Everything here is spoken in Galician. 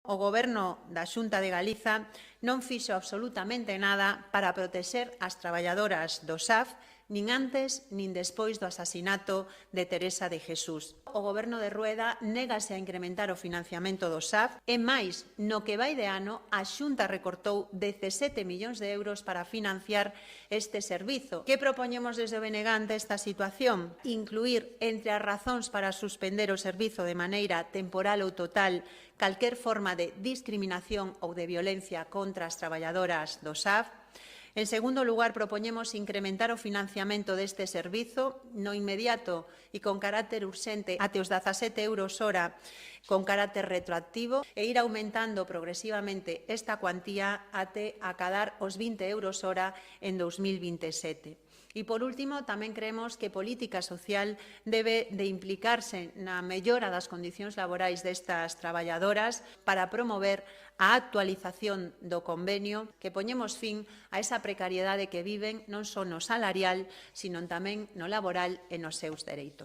O Goberno da Xunta de Galiza non fixo absolutamente nada para protexer as traballadoras do SAF nin antes nin despois do asasinato de Teresa de Jesús. O Goberno de Rueda négase a incrementar o financiamento do SAF e máis, no que vai de ano, a Xunta recortou 17 millóns de euros para financiar este servizo. Que propoñemos desde o BNG ante esta situación? Incluir entre as razóns para suspender o servizo de maneira temporal ou total calquer forma de discriminación ou de violencia contra as traballadoras do SAF. En segundo lugar, propoñemos incrementar o financiamento deste servizo no inmediato e con carácter urxente até os 17 euros hora con carácter retroactivo e ir aumentando progresivamente esta cuantía até acadar os 20 euros hora en 2027. E, por último, tamén creemos que política social debe de implicarse na mellora das condicións laborais destas traballadoras para promover a actualización do convenio que poñemos fin a esa precariedade que viven non só no salarial, sino tamén no laboral e nos seus dereitos.